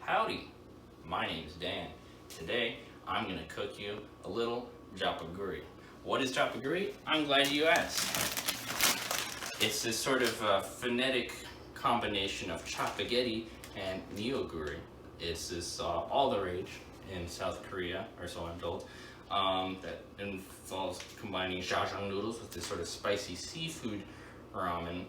Howdy, my name's Dan. Today, I'm gonna cook you a little Jjapaguri. What is Jjapaguri? I'm glad you asked. It's this sort of phonetic combination of Chapagetti and Neoguri. It's this all the rage in South Korea, or so I'm told, that involves combining jjajang noodles with this sort of spicy seafood ramen.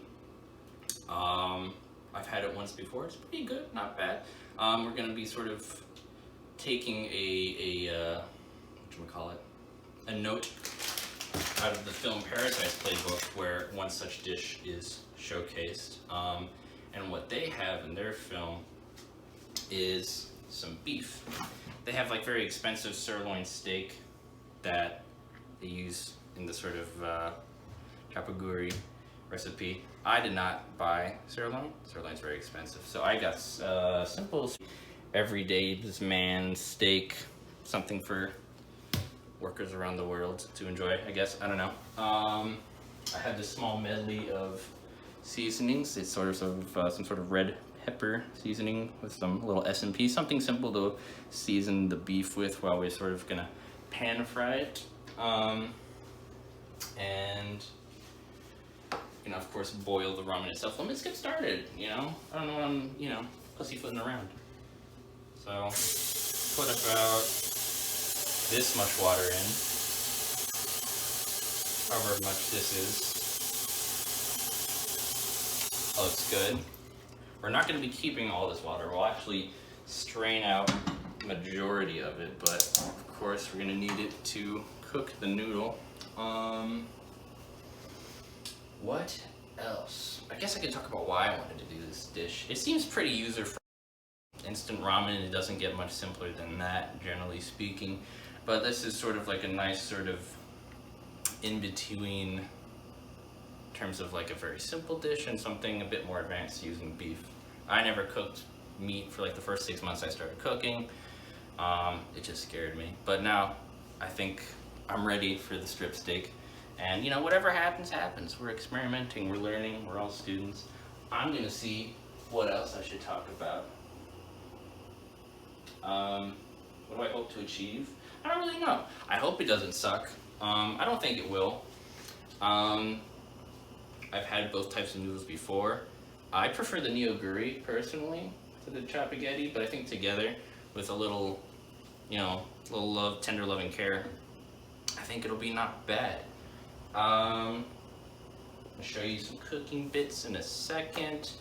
I've had it once before. It's pretty good, not bad. We're gonna be sort of taking a note out of the film Parasite's playbook, where one such dish is showcased. And what they have in their film is some beef. They have like very expensive sirloin steak that they use in the sort of Jjapaguri recipe. I did not buy sirloin. Sirloin's very expensive. So I got simple, everyday man steak, something for workers around the world to enjoy, I guess. I don't know. I have this small medley of seasonings. It's sort of some sort of red pepper seasoning with some little S&P, something simple to season the beef with while we're sort of gonna pan fry it. And of course, boil the ramen itself. Let's get started, I don't know what I'm, pussyfooting around. So, put about this much water in, however much this is. Oh, looks good. We're not going to be keeping all this water. We'll actually strain out the majority of it, but of course we're going to need it to cook the noodle. What else? I guess I could talk about why I wanted to do this dish. It seems pretty user-friendly. Instant ramen, it doesn't get much simpler than that, generally speaking. But this is sort of like a nice sort of in-between in terms of like a very simple dish and something a bit more advanced using beef. I never cooked meat for like the first 6 months I started cooking. It just scared me. But now I think I'm ready for the strip steak. And whatever happens, happens. We're experimenting, we're learning, we're all students. I'm gonna see what else I should talk about. What do I hope to achieve? I don't really know. I hope it doesn't suck. I don't think it will. I've had both types of noodles before. I prefer the Neoguri personally to the Chapagetti, but I think together with a little, little love, tender love and care, I think it'll be not bad. I'll show you some cooking bits in a second.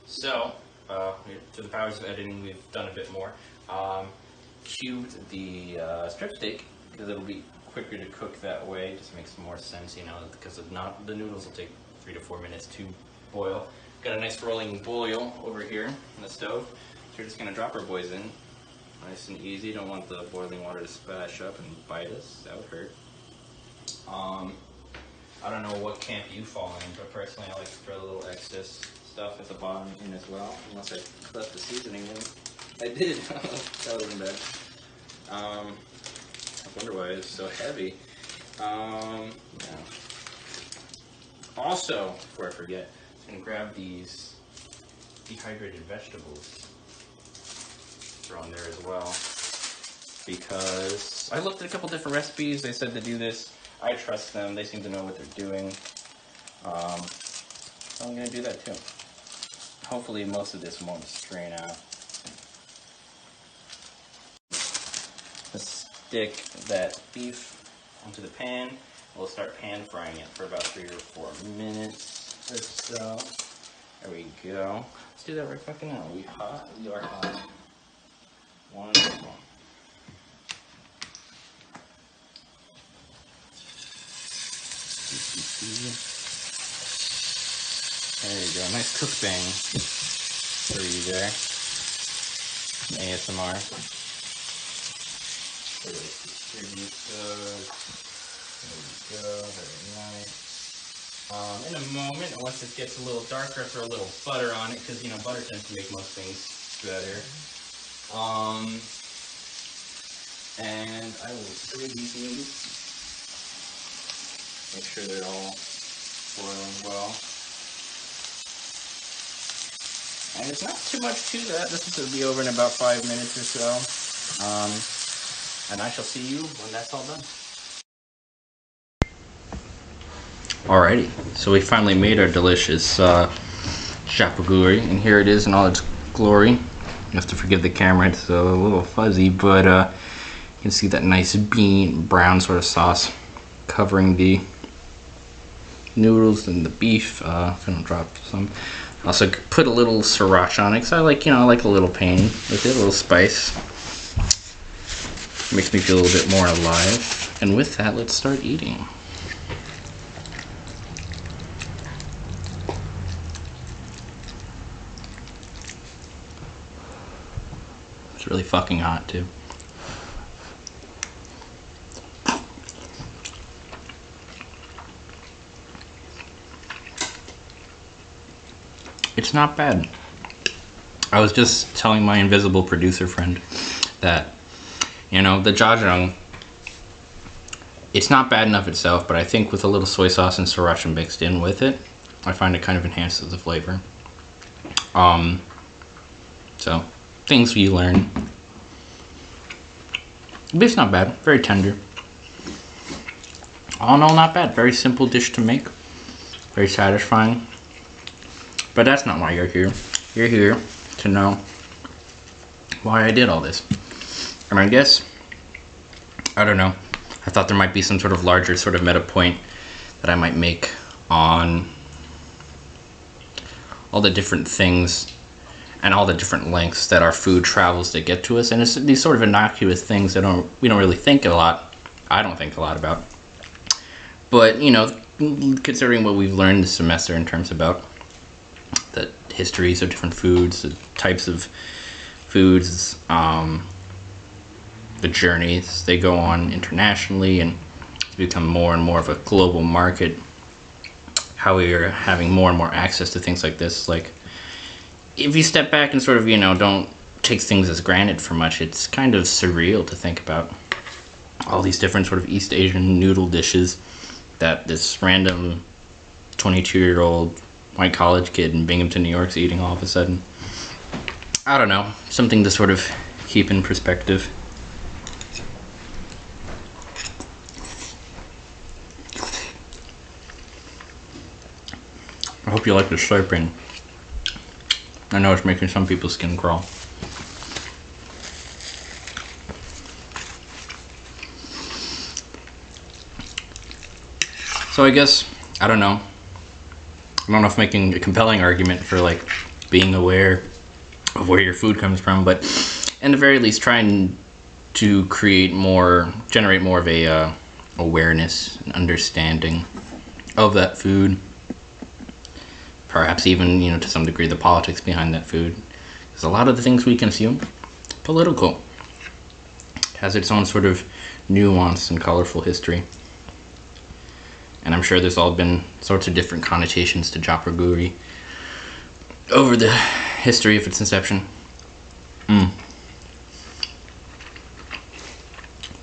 So, through the powers of editing, we've done a bit more. Cubed the strip steak because it'll be quicker to cook that way. Just makes more sense, because the noodles will take 3 to 4 minutes to boil. Got a nice rolling boil over here on the stove. So we're just gonna drop our boys in. Nice and easy. Don't want the boiling water to splash up and bite us. That would hurt. I don't know what camp you fall in, but personally I like to throw a little excess stuff at the bottom in as well, unless I left the seasoning in. I did. That wasn't bad. I wonder why it's so heavy. Yeah. Also, before I forget, I'm gonna grab these dehydrated vegetables. Throw in there as well, because I looked at a couple different recipes. They said to do this. I trust them. They seem to know what they're doing. So I'm gonna do that too. Hopefully most of this won't strain out. Let's stick that beef onto the pan. We'll start pan frying it for about 3 or 4 minutes or so. There we go. Let's do that right fucking now. We hot? We are hot. Wonderful. There you go. Nice cook bang for you there. ASMR. There we go. Very nice. In a moment, once it gets a little darker, throw a little butter on it, because butter tends to make most things better. And I will stir these noodles. Make sure they're all boiling well. And there's not too much to that. This is going to be over in about 5 minutes or so. And I shall see you when that's all done. Alrighty, so we finally made our delicious Jjapaguri, and here it is in all its glory. You have to forgive the camera, it's a little fuzzy, but you can see that nice brown sort of sauce covering the noodles and the beef. I'm gonna drop some. Also put a little sriracha on it because I like, I like a little pain with it, a little spice. Makes me feel a little bit more alive. And with that, let's start eating. It's really fucking hot too. It's not bad. I was just telling my invisible producer friend that, the jjajang, it's not bad enough itself, but I think with a little soy sauce and sriracha mixed in with it, I find it kind of enhances the flavor. So, things you learn. The beef's not bad, very tender. All in all, not bad. Very simple dish to make, very satisfying. But that's not why you're here. You're here to know why I did all this. And I guess, I don't know, I thought there might be some sort of larger sort of meta point that I might make on all the different things and all the different lengths that our food travels to get to us. And it's these sort of innocuous things that we don't really think a lot. I don't think a lot about. But, considering what we've learned this semester in terms about the histories of different foods, the types of foods, the journeys they go on internationally, and it's become more and more of a global market. How we are having more and more access to things like this. Like, if you step back and sort of, don't take things as granted for much, it's kind of surreal to think about all these different sort of East Asian noodle dishes that this random 22-year-old white college kid in Binghamton, New York's eating all of a sudden. I don't know, something to sort of keep in perspective. I hope you like the slurping. I know it's making some people's skin crawl. So I guess, I don't know if making a compelling argument for like being aware of where your food comes from, but in the very least trying to generate more of a awareness and understanding of that food. Perhaps even, to some degree, the politics behind that food. Because a lot of the things we consume, political. It has its own sort of nuance and colorful history. And I'm sure there's all been sorts of different connotations to Jjapaguri over the history of its inception.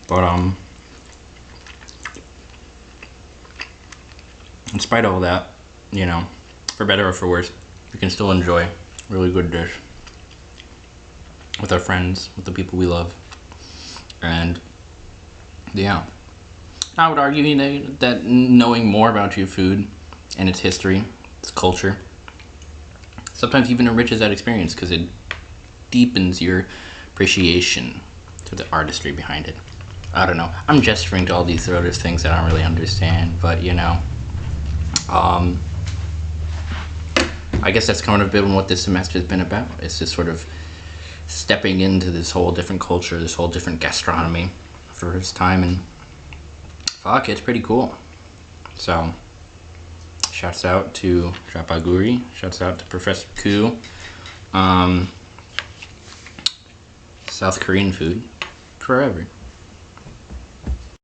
But in spite of all that, for better or for worse, we can still enjoy a really good dish with our friends, with the people we love. And yeah, I would argue that knowing more about your food and its history, its culture, sometimes even enriches that experience because it deepens your appreciation to the artistry behind it. I don't know. I'm gesturing to all these other things that I don't really understand, but I guess that's kind of been what this semester has been about. It's just sort of stepping into this whole different culture, this whole different gastronomy for its time, and fuck, it's pretty cool. So, shouts out to Jjapaguri, shouts out to Professor Koo. South Korean food forever.